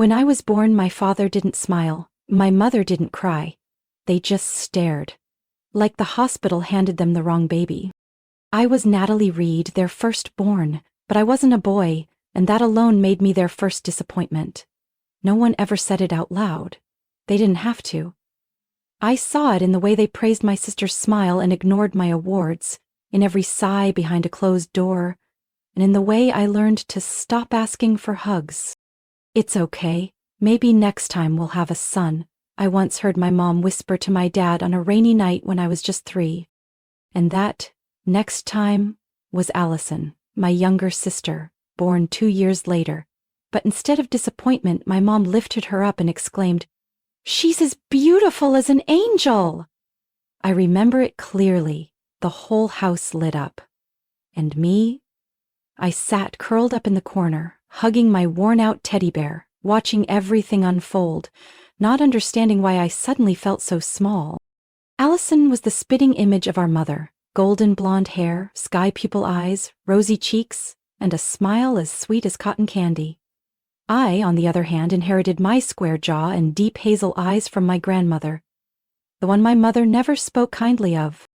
When I was born, my father didn't smile, my mother didn't cry. They just stared. Like the hospital handed them the wrong baby. I was Natalie Reed, their firstborn, but I wasn't a boy, and that alone made me their first disappointment. No one ever said it out loud. They didn't have to. I saw it in the way they praised my sister's smile and ignored my awards, in every sigh behind a closed door, and in the way I learned to stop asking for hugs. "It's okay. Maybe next time we'll have a son," I once heard my mom whisper to my dad on a rainy night when I was just 3. And that next time was Allison, my younger sister, born 2 years later. But instead of disappointment, my mom lifted her up and exclaimed, "She's as beautiful as an angel!" I remember it clearly. The whole house lit up. And me? I sat curled up in the corner, hugging my worn-out teddy bear, watching everything unfold, not understanding why I suddenly felt so small. Allison was the spitting image of our mother: golden blonde hair, sky pupil eyes, rosy cheeks, and a smile as sweet as cotton candy. I, on the other hand, inherited my square jaw and deep hazel eyes from my grandmother, the one my mother never spoke kindly of.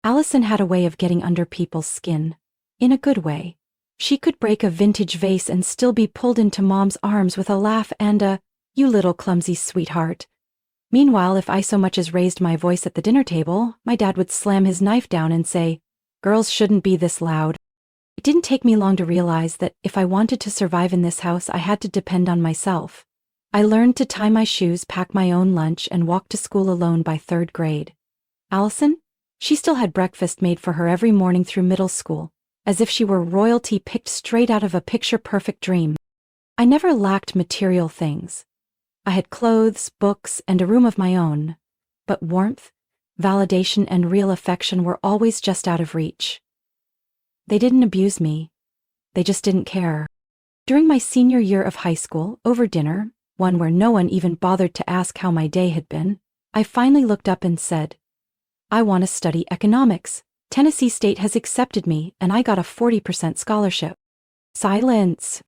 Allison had a way of getting under people's skin, in a good way. She could break a vintage vase and still be pulled into Mom's arms with a laugh and a, "You little clumsy sweetheart." Meanwhile, if I so much as raised my voice at the dinner table, my dad would slam his knife down and say, "Girls shouldn't be this loud." It didn't take me long to realize that if I wanted to survive in this house, I had to depend on myself. I learned to tie my shoes, pack my own lunch, and walk to school alone by 3rd grade. Allison? She still had breakfast made for her every morning through middle school, as if she were royalty picked straight out of a picture-perfect dream. I never lacked material things. I had clothes, books, and a room of my own, but warmth, validation, and real affection were always just out of reach. They didn't abuse me. They just didn't care. During my senior year of high school, over dinner, one where no one even bothered to ask how my day had been, I finally looked up and said, "I want to study economics. Tennessee State has accepted me, and I got a 40% scholarship." Silence.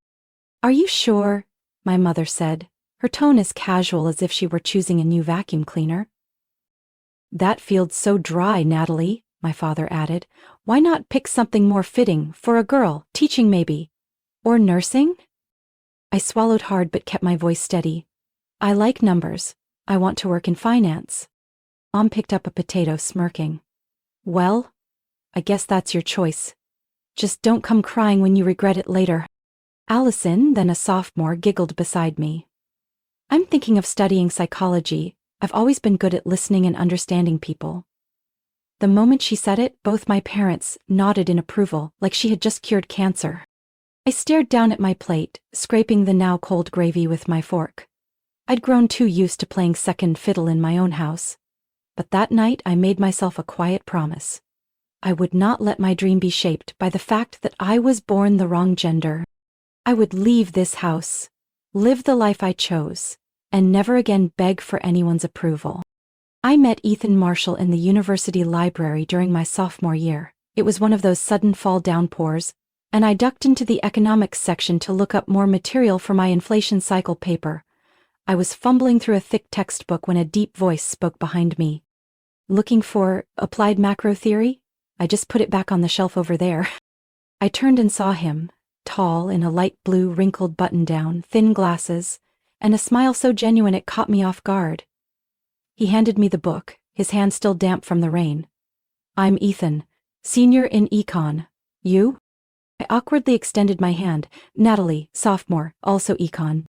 "Are you sure?" my mother said, her tone as casual as if she were choosing a new vacuum cleaner. "That field's so dry, Natalie," my father added. "Why not pick something more fitting, for a girl, teaching maybe? Or nursing?" I swallowed hard but kept my voice steady. "I like numbers. I want to work in finance." Mom picked up a potato, smirking. "Well, I guess that's your choice. Just don't come crying when you regret it later." Allison, then a sophomore, giggled beside me. "I'm thinking of studying psychology. I've always been good at listening and understanding people." The moment she said it, both my parents nodded in approval, like she had just cured cancer. I stared down at my plate, scraping the now cold gravy with my fork. I'd grown too used to playing second fiddle in my own house. But that night I made myself a quiet promise. I would not let my dream be shaped by the fact that I was born the wrong gender. I would leave this house, live the life I chose, and never again beg for anyone's approval. I met Ethan Marshall in the university library during my sophomore year. It was one of those sudden fall downpours, and I ducked into the economics section to look up more material for my inflation cycle paper. I was fumbling through a thick textbook when a deep voice spoke behind me. "Looking for applied macro theory? I just put it back on the shelf over there." I turned and saw him, tall in a light blue wrinkled button-down, thin glasses, and a smile so genuine it caught me off guard. He handed me the book, his hand still damp from the rain. "I'm Ethan, senior in econ. You?" I awkwardly extended my hand. "Natalie, sophomore, also econ."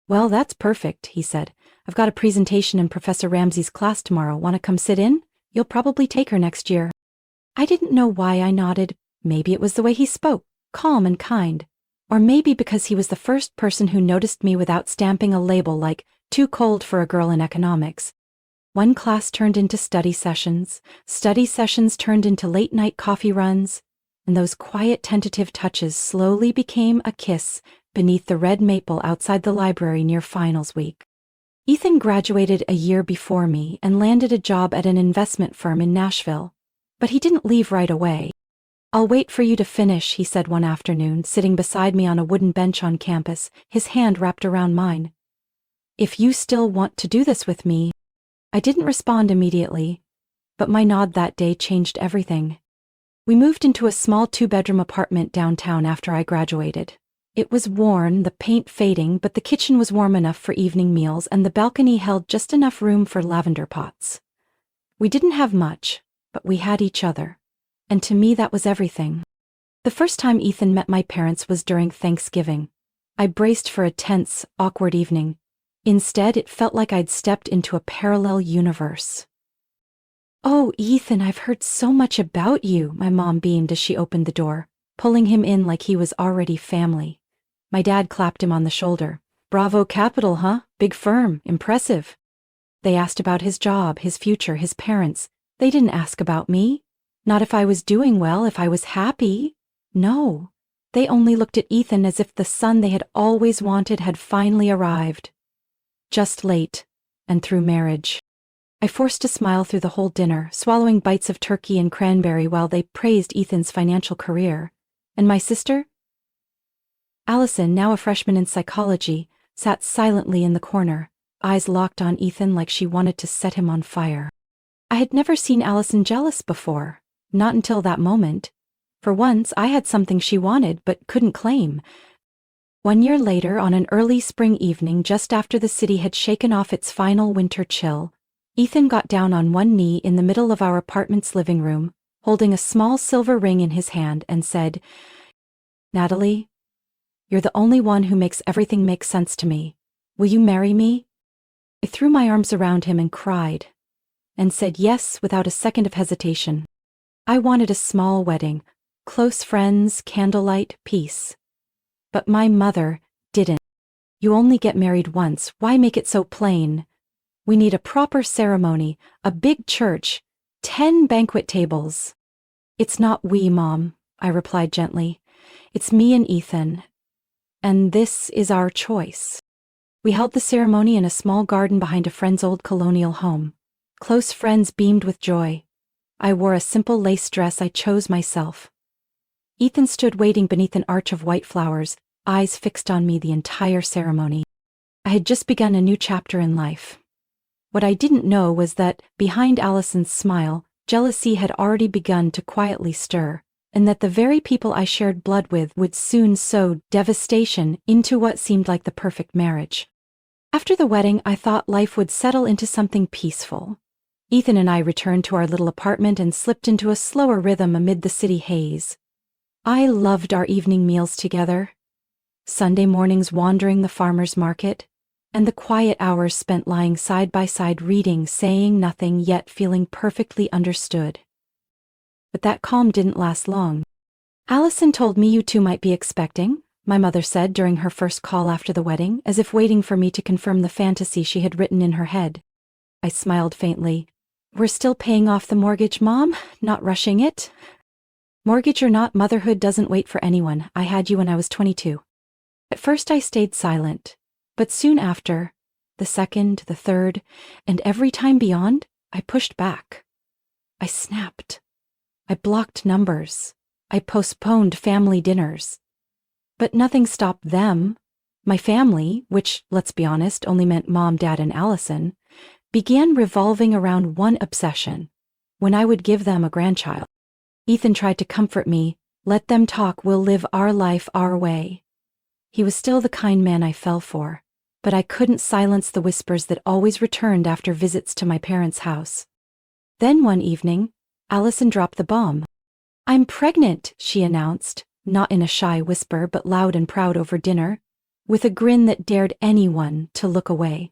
"Well, that's perfect," he said. "I've got a presentation in Professor Ramsey's class tomorrow. Want to come sit in? You'll probably take her next year." I didn't know why I nodded. Maybe it was the way he spoke, calm and kind. Or maybe because he was the first person who noticed me without stamping a label like "too cold for a girl in economics." One class turned into study sessions turned into late-night coffee runs, and those quiet, tentative touches slowly became a kiss beneath the red maple outside the library near finals week. Ethan graduated a year before me and landed a job at an investment firm in Nashville. But he didn't leave right away. "I'll wait for you to finish," he said one afternoon, sitting beside me on a wooden bench on campus, his hand wrapped around mine. "If you still want to do this with me." I didn't respond immediately, but my nod that day changed everything. We moved into a small 2-bedroom apartment downtown after I graduated. It was worn, the paint fading, but the kitchen was warm enough for evening meals and the balcony held just enough room for lavender pots. We didn't have much, but we had each other. And to me that was everything. The first time Ethan met my parents was during Thanksgiving. I braced for a tense, awkward evening. Instead, it felt like I'd stepped into a parallel universe. "Oh, Ethan, I've heard so much about you," my mom beamed as she opened the door, pulling him in like he was already family. My dad clapped him on the shoulder. "Bravo Capital, huh? Big firm, impressive." They asked about his job, his future, his parents. They didn't ask about me. Not if I was doing well, if I was happy. No. They only looked at Ethan as if the son they had always wanted had finally arrived. Just late, and through marriage. I forced a smile through the whole dinner, swallowing bites of turkey and cranberry while they praised Ethan's financial career. And my sister? Allison, now a freshman in psychology, sat silently in the corner, eyes locked on Ethan like she wanted to set him on fire. I had never seen Allison jealous before, not until that moment. For once, I had something she wanted but couldn't claim. 1 year later, on an early spring evening just after the city had shaken off its final winter chill, Ethan got down on one knee in the middle of our apartment's living room, holding a small silver ring in his hand, and said, "Natalie, you're the only one who makes everything make sense to me. Will you marry me?" I threw my arms around him and cried, and said yes without a second of hesitation. I wanted a small wedding, close friends, candlelight, peace. But my mother didn't. "You only get married once, why make it so plain? We need a proper ceremony, a big church, 10 banquet tables." "It's not we, Mom," I replied gently. "It's me and Ethan. And this is our choice." We held the ceremony in a small garden behind a friend's old colonial home. Close friends beamed with joy. I wore a simple lace dress I chose myself. Ethan stood waiting beneath an arch of white flowers, eyes fixed on me the entire ceremony. I had just begun a new chapter in life. What I didn't know was that, behind Allison's smile, jealousy had already begun to quietly stir, and that the very people I shared blood with would soon sow devastation into what seemed like the perfect marriage. After the wedding, I thought life would settle into something peaceful. Ethan and I returned to our little apartment and slipped into a slower rhythm amid the city haze. I loved our evening meals together, Sunday mornings wandering the farmer's market, and the quiet hours spent lying side by side reading, saying nothing yet feeling perfectly understood. But that calm didn't last long. "Allison told me you two might be expecting," my mother said during her first call after the wedding, as if waiting for me to confirm the fantasy she had written in her head. I smiled faintly. "We're still paying off the mortgage, Mom, not rushing it." "Mortgage or not, motherhood doesn't wait for anyone. I had you when I was 22. At first I stayed silent, but soon after, the second, the third, and every time beyond, I pushed back. I snapped. I blocked numbers. I postponed family dinners. But nothing stopped them. My family, which, let's be honest, only meant Mom, Dad, and Allison, began revolving around one obsession: when I would give them a grandchild. Ethan tried to comfort me. "Let them talk, we'll live our life our way." He was still the kind man I fell for, but I couldn't silence the whispers that always returned after visits to my parents' house. Then one evening, Allison dropped the bomb. "I'm pregnant," she announced, not in a shy whisper but loud and proud over dinner, with a grin that dared anyone to look away.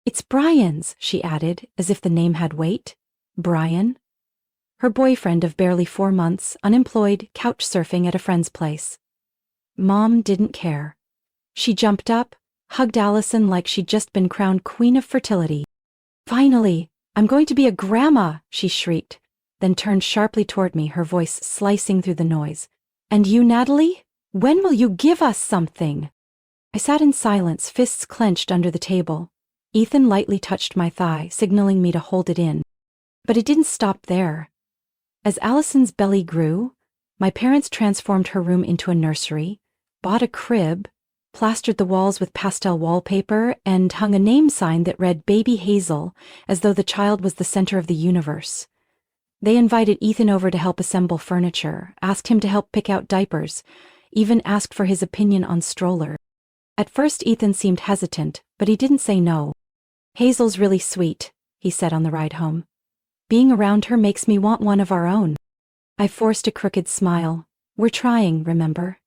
"It's Brian's," she added, as if the name had weight. Brian? Her boyfriend of barely 4 months, unemployed, couch surfing at a friend's place. Mom didn't care. She jumped up, hugged Allison like she'd just been crowned Queen of Fertility. "Finally, I'm going to be a grandma," she shrieked, then turned sharply toward me, her voice slicing through the noise. "And you, Natalie? When will you give us something?" I sat in silence, fists clenched under the table. Ethan lightly touched my thigh, signaling me to hold it in. But it didn't stop there. As Allison's belly grew, my parents transformed her room into a nursery, bought a crib, plastered the walls with pastel wallpaper, and hung a name sign that read Baby Hazel, as though the child was the center of the universe. They invited Ethan over to help assemble furniture, asked him to help pick out diapers, even asked for his opinion on stroller. At first Ethan seemed hesitant, but he didn't say no. "Hazel's really sweet," he said on the ride home. "Being around her makes me want one of our own." I forced a crooked smile. "We're trying, remember?"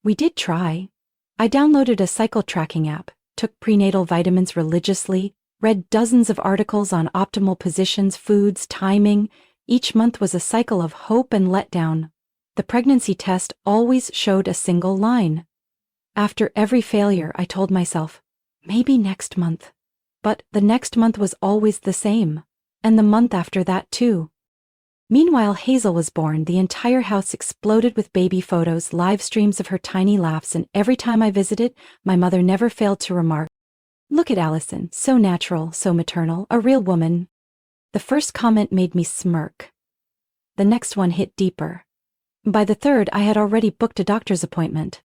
We did try. I downloaded a cycle tracking app, took prenatal vitamins religiously, read dozens of articles on optimal positions, foods, timing. Each month was a cycle of hope and letdown. The pregnancy test always showed a single line. After every failure, I told myself, maybe next month. But the next month was always the same. And the month after that too. Meanwhile, Hazel was born. The entire house exploded with baby photos, live streams of her tiny laughs, and every time I visited, my mother never failed to remark, "Look at Allison, so natural, so maternal, a real woman." The first comment made me smirk. The next one hit deeper. By the third, I had already booked a doctor's appointment.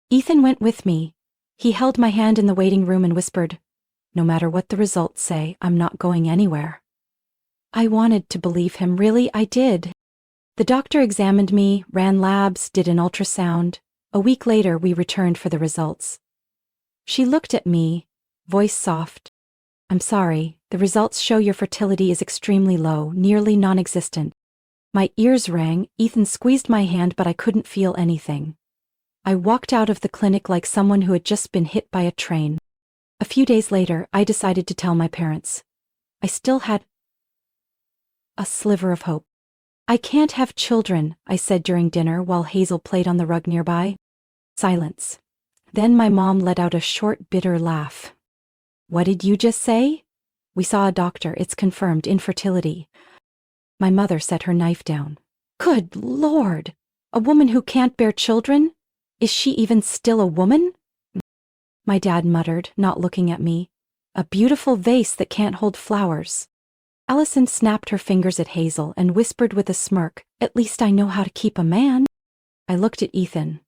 Ethan went with me. He held my hand in the waiting room and whispered, "No matter what the results say, I'm not going anywhere." I wanted to believe him, really, I did. The doctor examined me, ran labs, did an ultrasound. A week later, we returned for the results. She looked at me, voice soft. "I'm sorry, the results show your fertility is extremely low, nearly non-existent." My ears rang. Ethan squeezed my hand, but I couldn't feel anything. I walked out of the clinic like someone who had just been hit by a train. A few days later, I decided to tell my parents. I still had a sliver of hope. "I can't have children," I said during dinner while Hazel played on the rug nearby. Silence. Then my mom let out a short, bitter laugh. "What did you just say?" "We saw a doctor. It's confirmed infertility." My mother set her knife down. "Good Lord! A woman who can't bear children? Is she even still a woman?" My dad muttered, not looking at me. "A beautiful vase that can't hold flowers." Allison snapped her fingers at Hazel and whispered with a smirk, "At least I know how to keep a man." I looked at Ethan,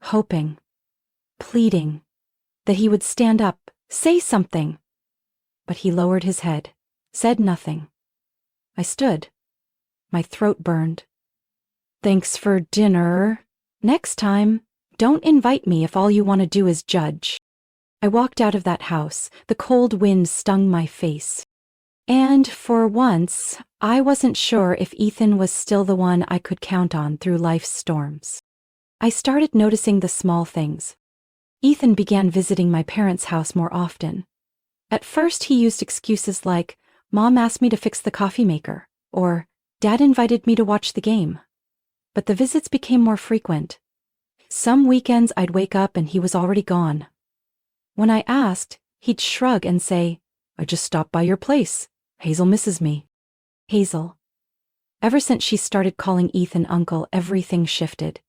hoping, pleading, that he would stand up, say something. But he lowered his head, said nothing. I stood. My throat burned. "Thanks for dinner. Next time, don't invite me if all you want to do is judge." I walked out of that house. The cold wind stung my face. And for once, I wasn't sure if Ethan was still the one I could count on through life's storms. I started noticing the small things. Ethan began visiting my parents' house more often. At first, he used excuses like, "Mom asked me to fix the coffee maker," or "Dad invited me to watch the game." But the visits became more frequent. Some weekends I'd wake up and he was already gone. When I asked, he'd shrug and say, "I just stopped by your place. Hazel misses me." Hazel. Ever since she started calling Ethan uncle, everything shifted.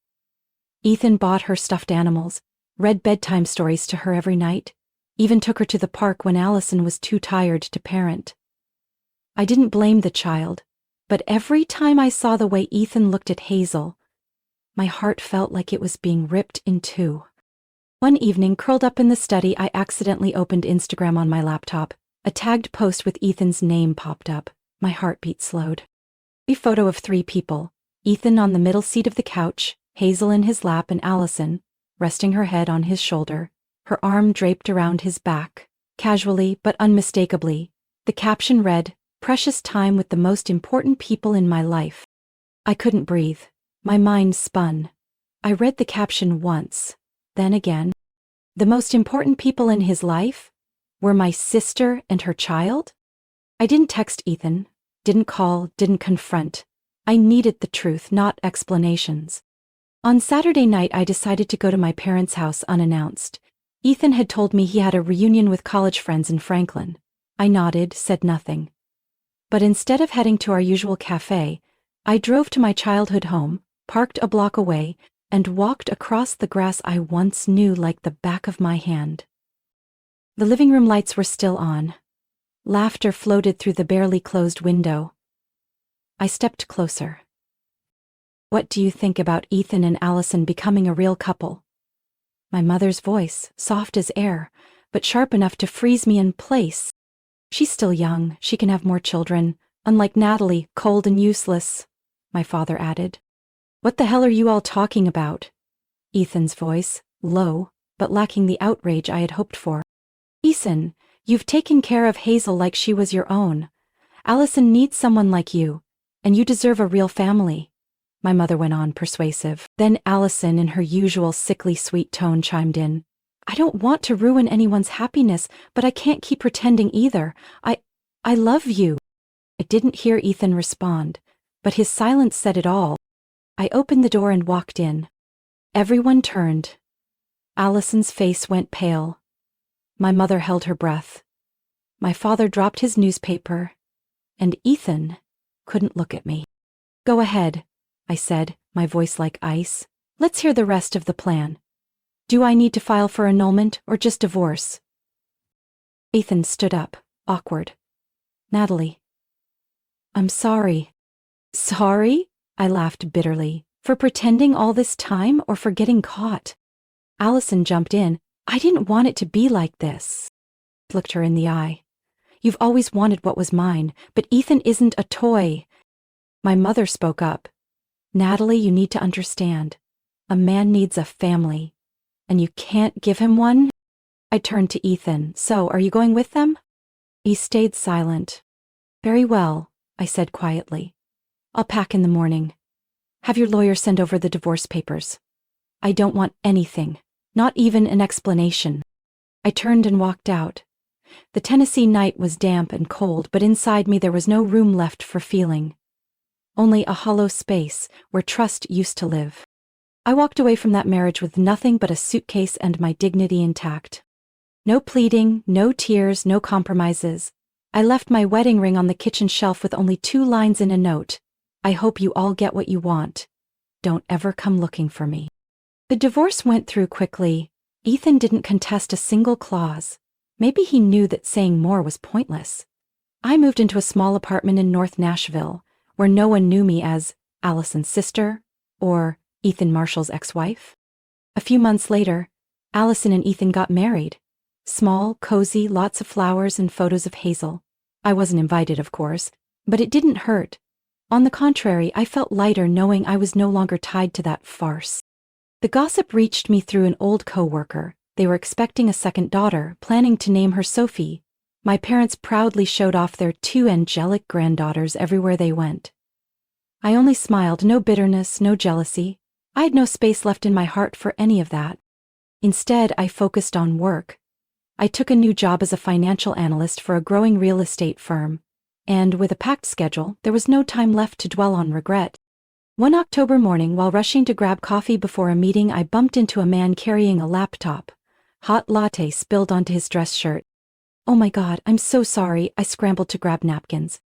Ethan bought her stuffed animals, read bedtime stories to her every night, even took her to the park when Allison was too tired to parent. I didn't blame the child, but every time I saw the way Ethan looked at Hazel, my heart felt like it was being ripped in two. One evening, curled up in the study, I accidentally opened Instagram on my laptop. A tagged post with Ethan's name popped up. My heartbeat slowed. A photo of 3 people, Ethan on the middle seat of the couch, Hazel in his lap, and Allison, resting her head on his shoulder, her arm draped around his back. Casually but unmistakably, the caption read, "Precious time with the most important people in my life." I couldn't breathe. My mind spun. I read the caption once, then again. The most important people in his life were my sister and her child? I didn't text Ethan, didn't call, didn't confront. I needed the truth, not explanations. On Saturday night, I decided to go to my parents' house unannounced. Ethan had told me he had a reunion with college friends in Franklin. I nodded, said nothing. But instead of heading to our usual cafe, I drove to my childhood home, parked a block away, and walked across the grass I once knew like the back of my hand. The living room lights were still on. Laughter floated through the barely closed window. I stepped closer. "What do you think about Ethan and Allison becoming a real couple?" My mother's voice, soft as air, but sharp enough to freeze me in place. She's still young, she can have more children, unlike Natalie, cold and useless, my father added. What the hell are you all talking about? Ethan's voice, low, but lacking the outrage I had hoped for. Ethan, you've taken care of Hazel like she was your own. Allison needs someone like you, and you deserve a real family. My mother went on, persuasive. Then Allison, in her usual sickly sweet tone, chimed in. I don't want to ruin anyone's happiness, but I can't keep pretending either. I love you. I didn't hear Ethan respond, but his silence said it all. I opened the door and walked in. Everyone turned. Allison's face went pale. My mother held her breath. My father dropped his newspaper, and Ethan couldn't look at me. Go ahead, I said, my voice like ice. Let's hear the rest of the plan. Do I need to file for annulment or just divorce? Ethan stood up, awkward. Natalie. I'm sorry. Sorry? I laughed bitterly. For pretending all this time or for getting caught? Allison jumped in. I didn't want it to be like this. I looked her in the eye. You've always wanted what was mine, but Ethan isn't a toy. My mother spoke up. Natalie, you need to understand. A man needs a family. And you can't give him one? I turned to Ethan. So, are you going with them? He stayed silent. Very well, I said quietly. I'll pack in the morning. Have your lawyer send over the divorce papers. I don't want anything, not even an explanation. I turned and walked out. The Tennessee night was damp and cold, but inside me there was no room left for feeling. Only a hollow space where trust used to live. I walked away from that marriage with nothing but a suitcase and my dignity intact. No pleading, no tears, no compromises. I left my wedding ring on the kitchen shelf with only 2 lines in a note. I hope you all get what you want. Don't ever come looking for me. The divorce went through quickly. Ethan didn't contest a single clause. Maybe he knew that saying more was pointless. I moved into a small apartment in North Nashville, where no one knew me as Allison's sister or Ethan Marshall's ex-wife. A few months later, Allison and Ethan got married. Small, cozy, lots of flowers and photos of Hazel. I wasn't invited, of course, but it didn't hurt. On the contrary, I felt lighter knowing I was no longer tied to that farce. The gossip reached me through an old co-worker. They were expecting a second daughter, planning to name her Sophie. My parents proudly showed off their 2 angelic granddaughters everywhere they went. I only smiled, no bitterness, no jealousy. I had no space left in my heart for any of that. Instead, I focused on work. I took a new job as a financial analyst for a growing real estate firm, and with a packed schedule, there was no time left to dwell on regret. One October morning, while rushing to grab coffee before a meeting, I bumped into a man carrying a laptop. Hot latte spilled onto his dress shirt. Oh my God, I'm so sorry. I scrambled to grab napkins.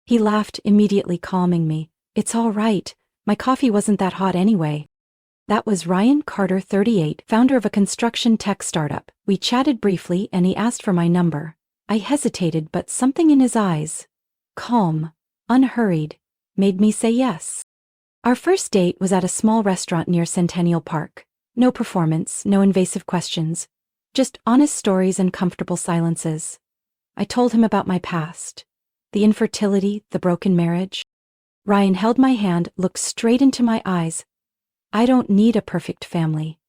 He laughed, immediately calming me. It's all right. My coffee wasn't that hot anyway. That was Ryan Carter, 38, founder of a construction tech startup. We chatted briefly and he asked for my number. I hesitated, but something in his eyes, calm, unhurried, made me say yes. Our first date was at a small restaurant near Centennial Park. No performance, no invasive questions, just honest stories and comfortable silences. I told him about my past, the infertility, the broken marriage. Ryan held my hand, looked straight into my eyes. I don't need a perfect family.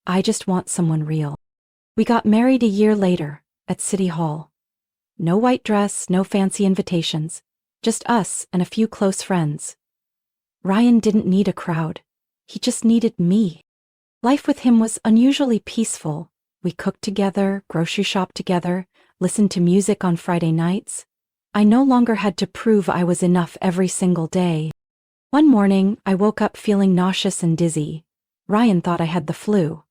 I just want someone real. We got married a year later, at City Hall. No white dress, no fancy invitations. Just us and a few close friends. Ryan didn't need a crowd. He just needed me. Life with him was unusually peaceful. We cooked together, grocery shopped together, listened to music on Friday nights. I no longer had to prove I was enough every single day. One morning, I woke up feeling nauseous and dizzy. Ryan thought I had the flu,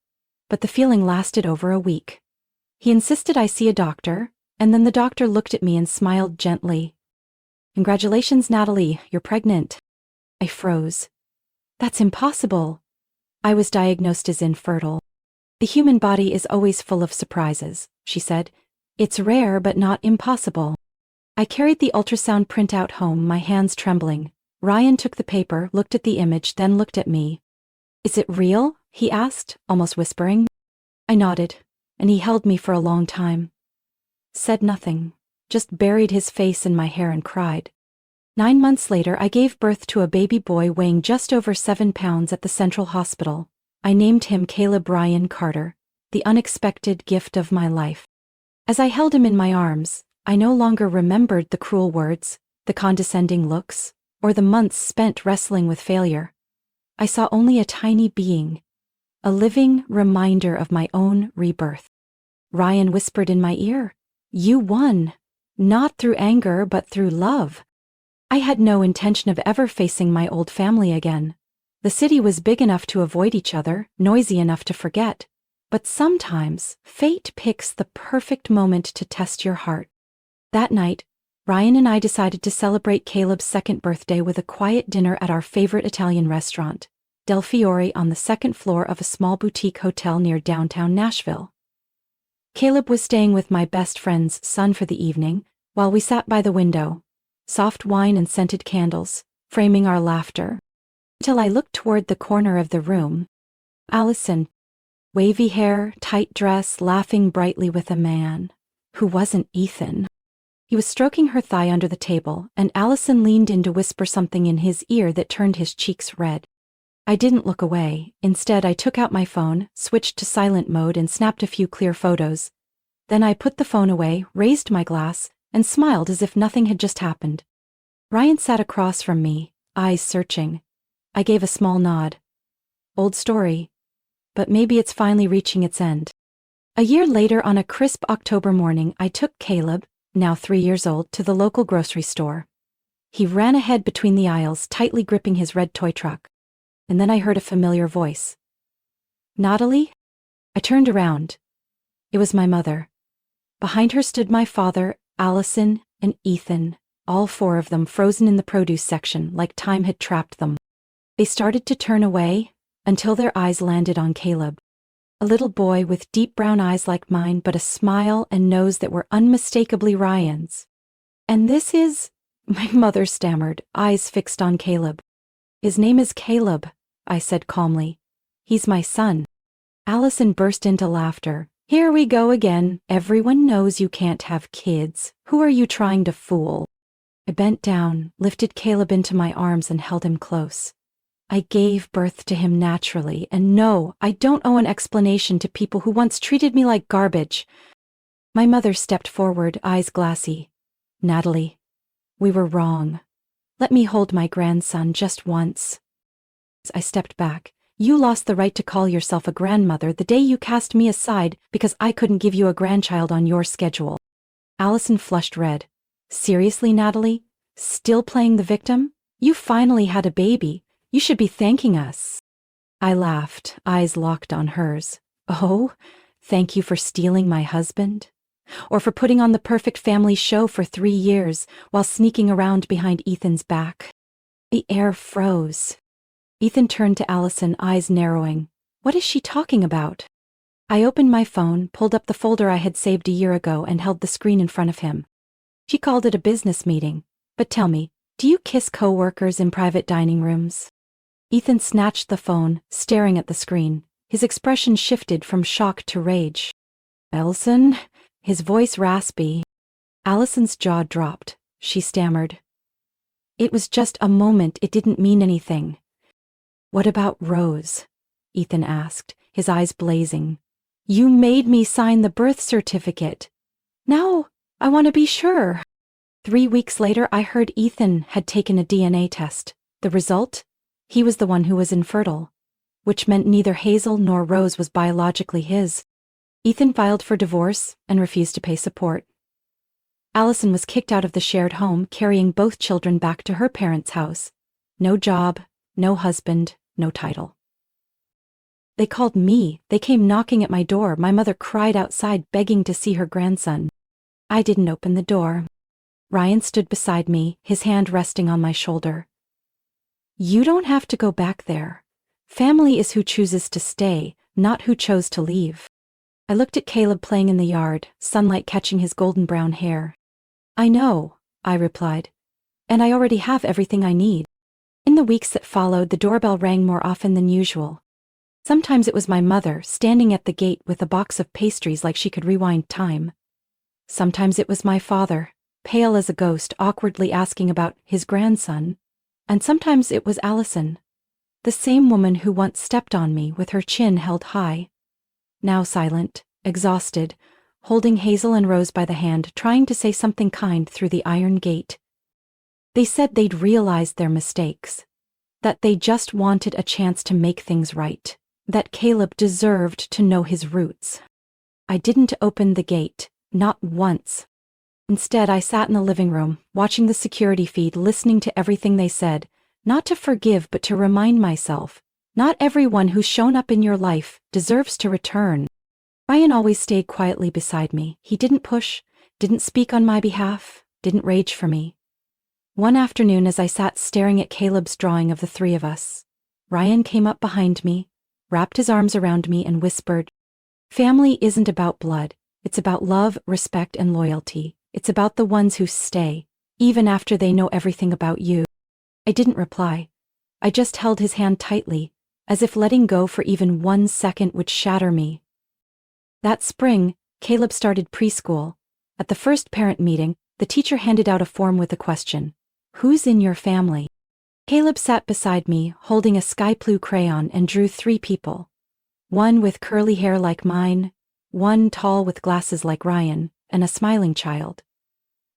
but the feeling lasted over a week. He insisted I see a doctor, and then the doctor looked at me and smiled gently. Congratulations, Natalie, you're pregnant. I froze. That's impossible. I was diagnosed as infertile. The human body is always full of surprises, she said. It's rare, but not impossible. I carried the ultrasound printout home, my hands trembling. Ryan took the paper, looked at the image, then looked at me. Is it real? He asked, almost whispering. I nodded, and he held me for a long time. Said nothing, just buried his face in my hair and cried. 9 months later, I gave birth to a baby boy weighing just over 7 pounds at the Central Hospital. I named him Caleb Ryan Carter, the unexpected gift of my life. As I held him in my arms, I no longer remembered the cruel words, the condescending looks, or the months spent wrestling with failure. I saw only a tiny being, a living reminder of my own rebirth. Ryan whispered in my ear, "You won, not through anger but through love." I had no intention of ever facing my old family again. The city was big enough to avoid each other, noisy enough to forget. But sometimes, fate picks the perfect moment to test your heart. That night, Ryan and I decided to celebrate Caleb's second birthday with a quiet dinner at our favorite Italian restaurant, Del Fiore, on the second floor of a small boutique hotel near downtown Nashville. Caleb was staying with my best friend's son for the evening, while we sat by the window, soft wine and scented candles, framing our laughter. Till I looked toward the corner of the room. Allison, wavy hair, tight dress, laughing brightly with a man who wasn't Ethan. He was stroking her thigh under the table, and Allison leaned in to whisper something in his ear that turned his cheeks red. I didn't look away. Instead, I took out my phone, switched to silent mode, and snapped a few clear photos. Then I put the phone away, raised my glass, and smiled as if nothing had just happened. Ryan sat across from me, eyes searching. I gave a small nod. Old story, but maybe it's finally reaching its end. A year later, on a crisp October morning, I took Caleb, now 3 years old, to the local grocery store. He ran ahead between the aisles, tightly gripping his red toy truck. And then I heard a familiar voice. "Natalie?" I turned around. It was my mother. Behind her stood my father, Allison, and Ethan, all 4 of them frozen in the produce section like time had trapped them. They started to turn away until their eyes landed on Caleb. A little boy with deep brown eyes like mine, but a smile and nose that were unmistakably Ryan's. "And this is," my mother stammered, eyes fixed on Caleb. "His name is Caleb," I said calmly. "He's my son." Allison burst into laughter. "Here we go again. Everyone knows you can't have kids. Who are you trying to fool?" I bent down, lifted Caleb into my arms, and held him close. I gave birth to him naturally, and no, I don't owe an explanation to people who once treated me like garbage. My mother stepped forward, eyes glassy. "Natalie, we were wrong. Let me hold my grandson just once." I stepped back. "You lost the right to call yourself a grandmother the day you cast me aside because I couldn't give you a grandchild on your schedule." Allison flushed red. "Seriously, Natalie? Still playing the victim? You finally had a baby. You should be thanking us." I laughed, eyes locked on hers. "Oh, thank you for stealing my husband? Or for putting on the perfect family show for 3 years while sneaking around behind Ethan's back?" The air froze. Ethan turned to Allison, eyes narrowing. What is she talking about? I opened my phone, pulled up the folder I had saved a year ago, and held the screen in front of him. She called it a business meeting. But tell me, do you kiss coworkers in private dining rooms? Ethan snatched the phone, staring at the screen. His expression shifted from shock to rage. "Allison?" His voice raspy. Allison's jaw dropped. She stammered. "It was just a moment. It didn't mean anything." "What about Rose?" Ethan asked, his eyes blazing. "You made me sign the birth certificate. Now I want to be sure." 3 weeks later, I heard Ethan had taken a DNA test. The result? He was the one who was infertile, which meant neither Hazel nor Rose was biologically his. Ethan filed for divorce and refused to pay support. Allison was kicked out of the shared home, carrying both children back to her parents' house. No job, no husband, no title. They called me. They came knocking at my door. My mother cried outside, begging to see her grandson. I didn't open the door. Ryan stood beside me, his hand resting on my shoulder. "You don't have to go back there. Family is who chooses to stay, not who chose to leave." I looked at Caleb playing in the yard, sunlight catching his golden brown hair. "I know," I replied, "and I already have everything I need." In the weeks that followed, the doorbell rang more often than usual. Sometimes it was my mother standing at the gate with a box of pastries like she could rewind time. Sometimes it was my father, pale as a ghost, awkwardly asking about his grandson. And sometimes it was Allison, the same woman who once stepped on me with her chin held high. Now silent, exhausted, holding Hazel and Rose by the hand, trying to say something kind through the iron gate. They said they'd realized their mistakes, that they just wanted a chance to make things right, that Caleb deserved to know his roots. I didn't open the gate, not once. Instead, I sat in the living room, watching the security feed, listening to everything they said, not to forgive but to remind myself, not everyone who's shown up in your life deserves to return. Ryan always stayed quietly beside me. He didn't push, didn't speak on my behalf, didn't rage for me. One afternoon, as I sat staring at Caleb's drawing of the three of us, Ryan came up behind me, wrapped his arms around me and whispered, "Family isn't about blood. It's about love, respect, and loyalty. It's about the ones who stay, even after they know everything about you." I didn't reply. I just held his hand tightly, as if letting go for even 1 second would shatter me. That spring, Caleb started preschool. At the first parent meeting, the teacher handed out a form with a question: "Who's in your family?" Caleb sat beside me, holding a sky blue crayon, and drew 3 people. One with curly hair like mine, one tall with glasses like Ryan, and a smiling child.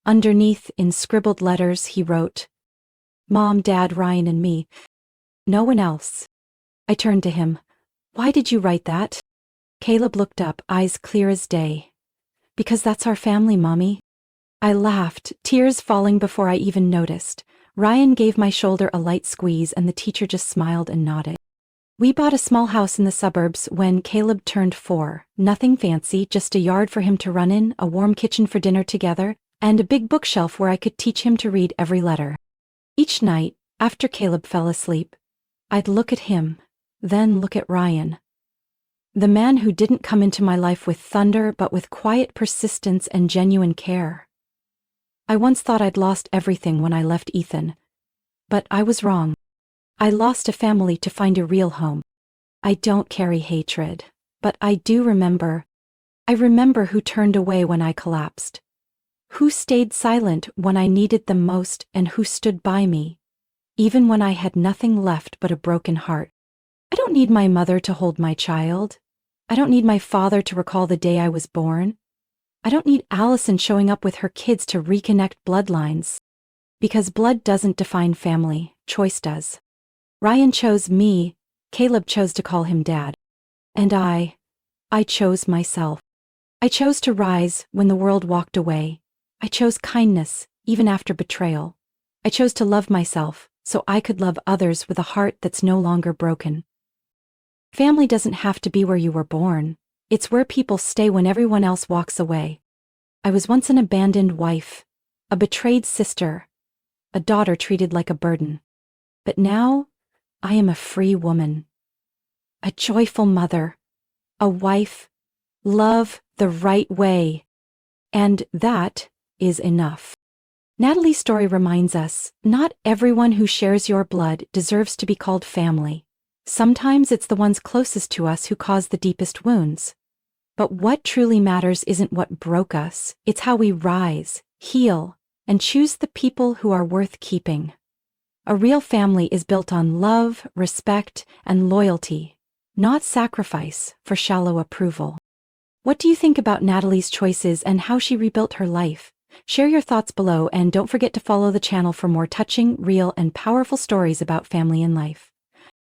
Underneath, in scribbled letters, he wrote, "Mom, Dad, Ryan, and me. No one else." I turned to him. "Why did you write that?" Caleb looked up, eyes clear as day. "Because that's our family, Mommy." I laughed, tears falling before I even noticed. Ryan gave my shoulder a light squeeze and the teacher just smiled and nodded. We bought a small house in the suburbs when Caleb turned 4. Nothing fancy, just a yard for him to run in, a warm kitchen for dinner together, and a big bookshelf where I could teach him to read every letter. Each night, after Caleb fell asleep, I'd look at him, then look at Ryan. The man who didn't come into my life with thunder but with quiet persistence and genuine care. I once thought I'd lost everything when I left Ethan. But I was wrong. I lost a family to find a real home. I don't carry hatred, but I do remember. I remember who turned away when I collapsed. Who stayed silent when I needed them most, and who stood by me, even when I had nothing left but a broken heart. I don't need my mother to hold my child. I don't need my father to recall the day I was born. I don't need Allison showing up with her kids to reconnect bloodlines. Because blood doesn't define family, choice does. Ryan chose me, Caleb chose to call him Dad. And I chose myself. I chose to rise when the world walked away. I chose kindness, even after betrayal. I chose to love myself, so I could love others with a heart that's no longer broken. Family doesn't have to be where you were born. It's where people stay when everyone else walks away. I was once an abandoned wife, a betrayed sister, a daughter treated like a burden. But now, I am a free woman. A joyful mother, a wife, love the right way. And that is enough. Natalie's story reminds us, not everyone who shares your blood deserves to be called family. Sometimes it's the ones closest to us who cause the deepest wounds. But what truly matters isn't what broke us, it's how we rise, heal, and choose the people who are worth keeping. A real family is built on love, respect, and loyalty, not sacrifice for shallow approval. What do you think about Natalie's choices and how she rebuilt her life? Share your thoughts below and don't forget to follow the channel for more touching, real, and powerful stories about family and life.